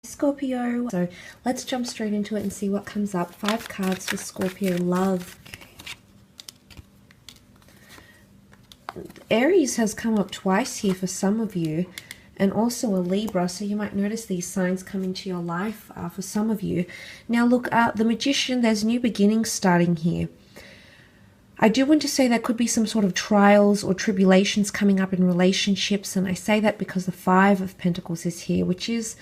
Scorpio. So let's jump straight into it and see what comes up. 5 cards for Scorpio love. Aries has come up twice here for some of you, and also a Libra, so you might notice these signs come into your life for some of you. Now look, the Magician, there's new beginnings starting here. I do want to say there could be some sort of trials or tribulations coming up in relationships, and I say that because the 5 of Pentacles is here, which is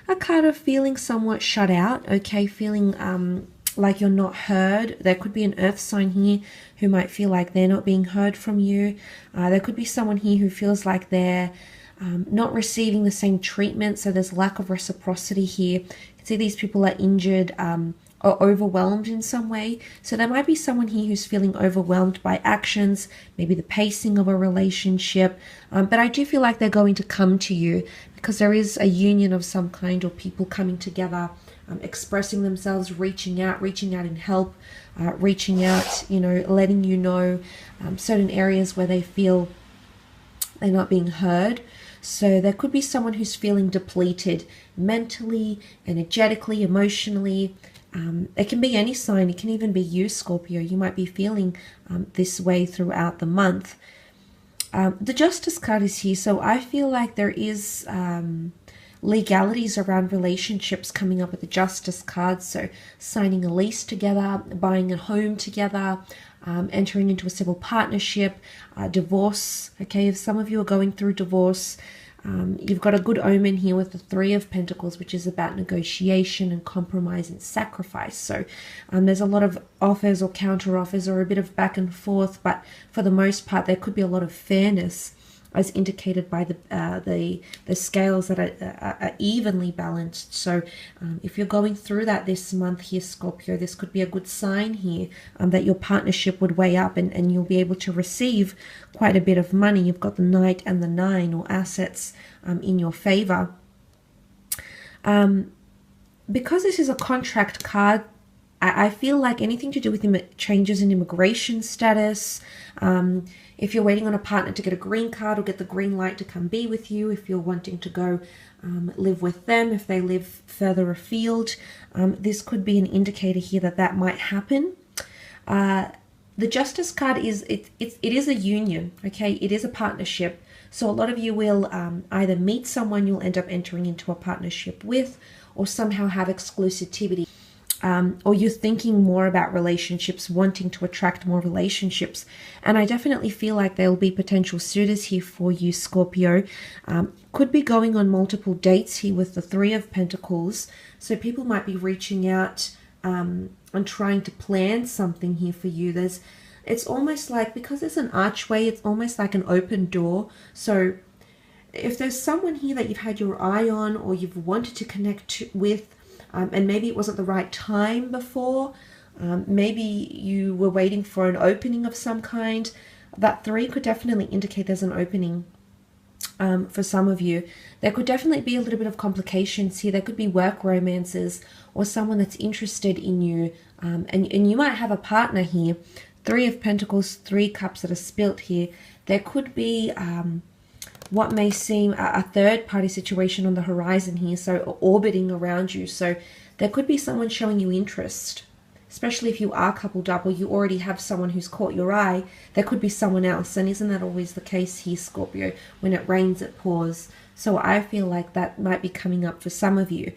a card of feeling somewhat shut out, okay, feeling like you're not heard. There could be an earth sign here who might feel like they're not being heard from you. There could be someone here who feels like they're not receiving the same treatment, so there's lack of reciprocity here. You can see these people are injured or overwhelmed in some way. So there might be someone here who's feeling overwhelmed by actions, maybe the pacing of a relationship, but I do feel like they're going to come to you because there is a union of some kind, or people coming together, expressing themselves, reaching out in help, reaching out, you know, letting you know certain areas where they feel they're not being heard. So there could be someone who's feeling depleted mentally, energetically, emotionally. It can be any sign. It can even be you, Scorpio. You might be feeling this way throughout the month. The Justice card is here, so I feel like there is legalities around relationships coming up with the Justice card. So signing a lease together, buying a home together, entering into a civil partnership, divorce. Okay, if some of you are going through divorce, you've got a good omen here with the 3 of Pentacles, which is about negotiation and compromise and sacrifice. So there's a lot of offers or counter offers or a bit of back and forth, but for the most part there could be a lot of fairness as indicated by the scales that are evenly balanced. So if you're going through that this month here, Scorpio, this could be a good sign here that your partnership would weigh up, and you'll be able to receive quite a bit of money. You've got the Knight and the 9, or assets in your favor. Because this is a contract card, I feel like anything to do with changes in immigration status, if you're waiting on a partner to get a green card or get the green light to come be with you, if you're wanting to go live with them, if they live further afield, this could be an indicator here that that might happen. The Justice card is, it is a union, okay? It is a partnership. So a lot of you will either meet someone you'll end up entering into a partnership with, or somehow have exclusivity. Or you're thinking more about relationships, wanting to attract more relationships. And I definitely feel like there'll be potential suitors here for you, Scorpio. Could be going on multiple dates here with the 3 of Pentacles. So people might be reaching out and trying to plan something here for you. It's almost like, because there's an archway, it's almost like an open door. So if there's someone here that you've had your eye on, or you've wanted to connect with, and maybe it wasn't the right time before, maybe you were waiting for an opening of some kind, that 3 could definitely indicate there's an opening for some of you. There could definitely be a little bit of complications here. There could be work romances, or someone that's interested in you, and you might have a partner here. 3 of Pentacles, 3 cups that are spilt here. There could be what may seem a third-party situation on the horizon here, so orbiting around you. So there could be someone showing you interest, especially if you are coupled up or you already have someone who's caught your eye. There could be someone else, and isn't that always the case here, Scorpio? When it rains, it pours. So I feel like that might be coming up for some of you.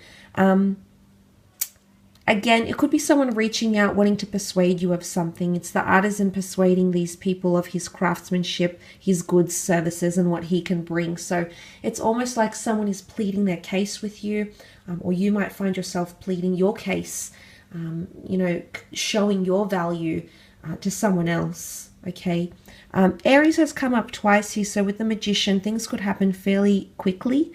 Again, it could be someone reaching out, wanting to persuade you of something. It's the artisan persuading these people of his craftsmanship, his goods, services, and what he can bring. So it's almost like someone is pleading their case with you, or you might find yourself pleading your case, you know, showing your value to someone else, okay? Aries has come up twice here, so with the Magician, things could happen fairly quickly.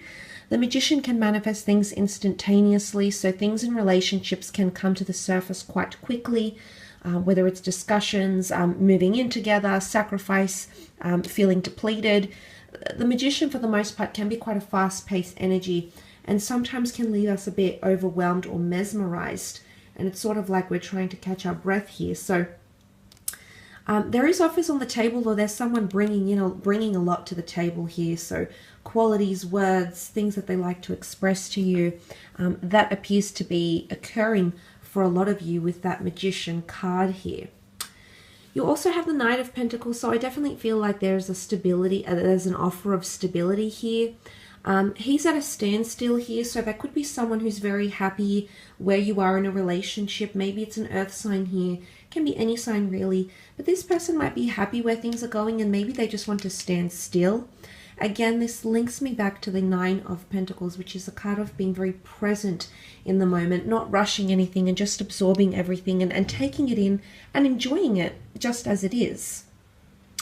The Magician can manifest things instantaneously, so things in relationships can come to the surface quite quickly, whether it's discussions, moving in together, sacrifice, feeling depleted. The Magician, for the most part, can be quite a fast-paced energy, and sometimes can leave us a bit overwhelmed or mesmerized, and it's sort of like we're trying to catch our breath here. So there is offers on the table, or there's someone bringing a lot to the table here. So qualities, words, things that they like to express to you. That appears to be occurring for a lot of you with that Magician card here. You also have the Knight of Pentacles, so I definitely feel like there's a stability, there's an offer of stability here. He's at a standstill here, so that could be someone who's very happy where you are in a relationship. Maybe it's an earth sign here. It can be any sign really, but this person might be happy where things are going and maybe they just want to stand still. Again, this links me back to the Nine of Pentacles, which is a card of being very present in the moment, not rushing anything and just absorbing everything and taking it in and enjoying it just as it is.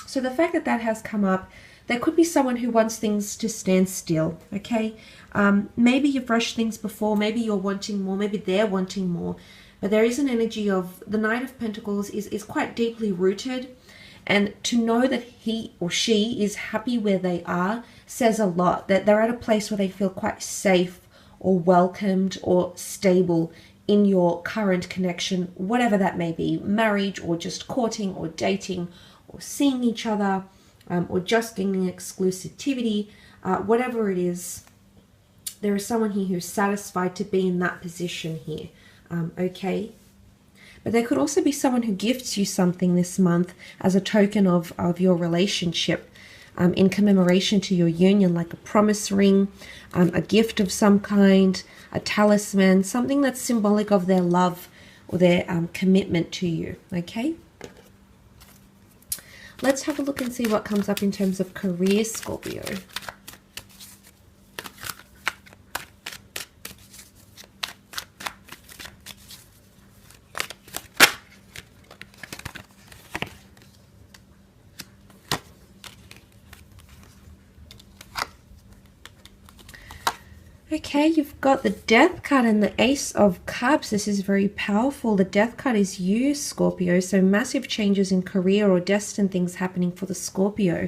So the fact that that has come up, there could be someone who wants things to stand still, okay? Maybe you've rushed things before, maybe you're wanting more, maybe they're wanting more, but there is an energy of the Knight of Pentacles is quite deeply rooted. And to know that he or she is happy where they are says a lot, that they're at a place where they feel quite safe or welcomed or stable in your current connection, whatever that may be, marriage or just courting or dating or seeing each other or just gaining exclusivity, whatever it is, there is someone here who's satisfied to be in that position here, okay? But there could also be someone who gifts you something this month as a token of your relationship, in commemoration to your union, like a promise ring, a gift of some kind, a talisman, something that's symbolic of their love or their commitment to you, okay? Let's have a look and see what comes up in terms of career, Scorpio. Okay, you've got the Death card and the Ace of Cups. This is very powerful. The Death card is you, Scorpio. So massive changes in career or destined things happening for the Scorpio.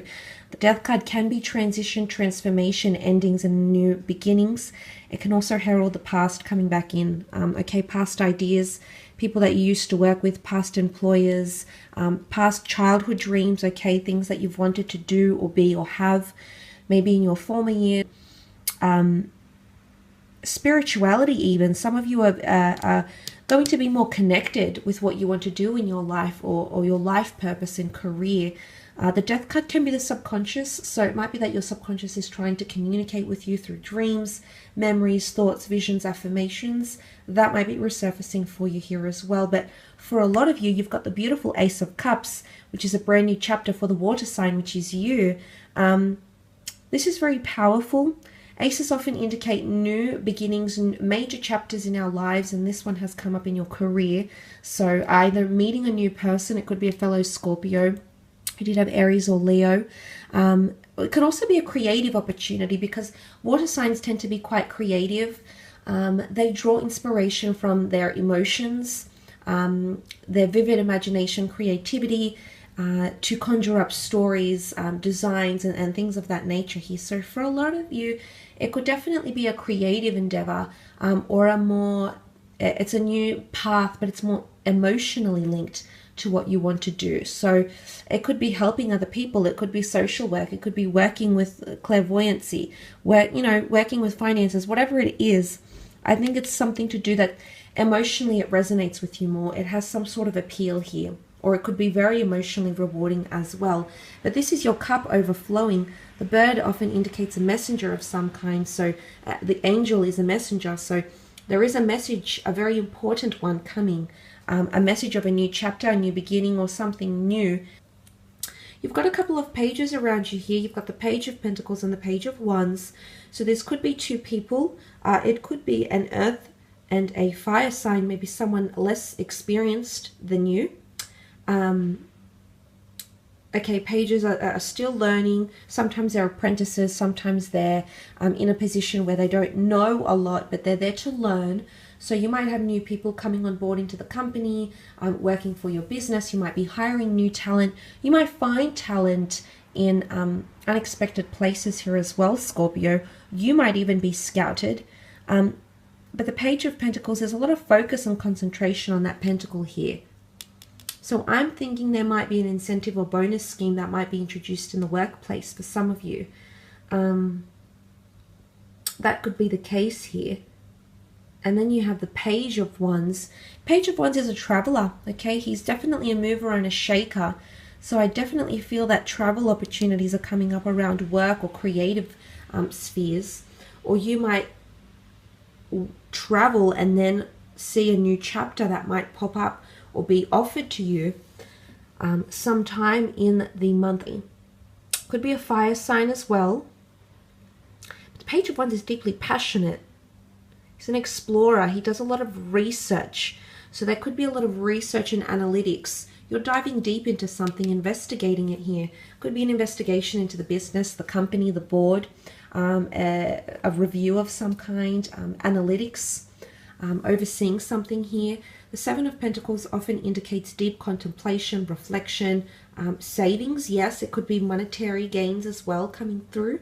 The Death card can be transition, transformation, endings, and new beginnings. It can also herald the past coming back in. Okay, past ideas, people that you used to work with, past employers, past childhood dreams, okay, things that you've wanted to do or be or have, maybe in your former year. Spirituality even. Some of you are going to be more connected with what you want to do in your life or your life purpose and career. The Death card can be the subconscious, so it might be that your subconscious is trying to communicate with you through dreams, memories, thoughts, visions, affirmations. That might be resurfacing for you here as well. But for a lot of you, you've got the beautiful Ace of Cups, which is a brand new chapter for the water sign, which is you. This is very powerful. Aces often indicate new beginnings and major chapters in our lives, and this one has come up in your career. So either meeting a new person, it could be a fellow Scorpio who did have Aries or Leo. It could also be a creative opportunity because water signs tend to be quite creative. They draw inspiration from their emotions, their vivid imagination, creativity, to conjure up stories, designs, and things of that nature here. So for a lot of you, it could definitely be a creative endeavor, or it's a new path, but it's more emotionally linked to what you want to do. So it could be helping other people, it could be social work, it could be working with clairvoyancy, working with finances, whatever it is. I think it's something to do that emotionally it resonates with you more. It has some sort of appeal here. Or it could be very emotionally rewarding as well. But this is your cup overflowing. The bird often indicates a messenger of some kind. So the angel is a messenger. So there is a message, a very important one coming. A message of a new chapter, a new beginning, or something new. You've got a couple of pages around you here. You've got the Page of Pentacles and the Page of Wands. So this could be two people. It could be an earth and a fire sign, maybe someone less experienced than you. Okay, pages are still learning. Sometimes they're apprentices, sometimes they're in a position where they don't know a lot, but they're there to learn. So you might have new people coming on board into the company, working for your business. You might be hiring new talent. You might find talent in unexpected places here as well, Scorpio. You might even be scouted. But the Page of Pentacles, there's a lot of focus and concentration on that pentacle here. So I'm thinking there might be an incentive or bonus scheme that might be introduced in the workplace for some of you. That could be the case here. And then you have the Page of Wands. Page of Wands is a traveler, okay? He's definitely a mover and a shaker. So I definitely feel that travel opportunities are coming up around work or creative spheres. Or you might travel and then see a new chapter that might pop up or be offered to you sometime in the month. Could be a fire sign as well. But the Page of Wands is deeply passionate. He's an explorer. He does a lot of research. So there could be a lot of research and analytics. You're diving deep into something, investigating it here. Could be an investigation into the business, the company, the board, a review of some kind, analytics, overseeing something here. The Seven of Pentacles often indicates deep contemplation, reflection, savings. Yes, it could be monetary gains as well coming through.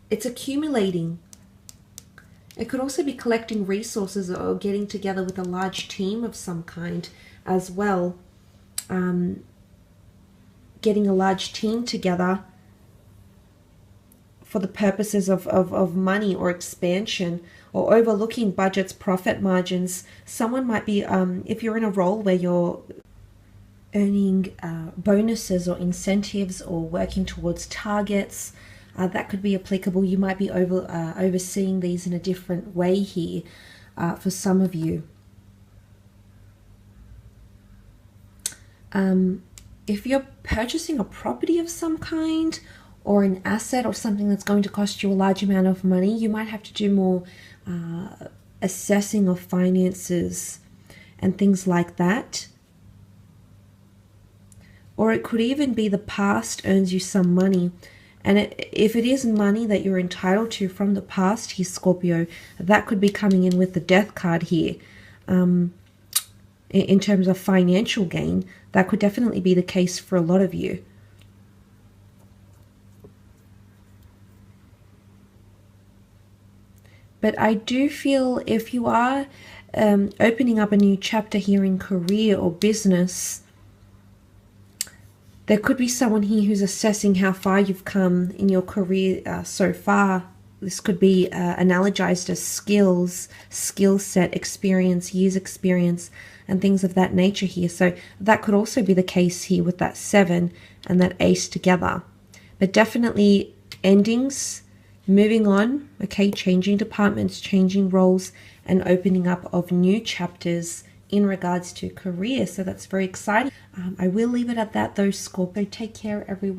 It's accumulating. It could also be collecting resources or getting together with a large team of some kind as well. Getting a large team together for the purposes of money or expansion, or overlooking budgets, profit margins. Someone might be, if you're in a role where you're earning bonuses or incentives or working towards targets, that could be applicable. You might be overseeing these in a different way here for some of you. If you're purchasing a property of some kind or an asset or something that's going to cost you a large amount of money, you might have to do more assessing of finances and things like that. Or it could even be the past earns you some money. And if it is money that you're entitled to from the past here, Scorpio, that could be coming in with the Death card here. In terms of financial gain, that could definitely be the case for a lot of you. But I do feel if you are opening up a new chapter here in career or business, there could be someone here who's assessing how far you've come in your career so far. This could be analogized as skills, skill set, experience, years experience, and things of that nature here. So that could also be the case here with that 7 and that Ace together. But definitely endings, moving on, okay, changing departments, changing roles, and opening up of new chapters in regards to career. So that's very exciting. I will leave it at that though, Scorpio. Take care, everyone.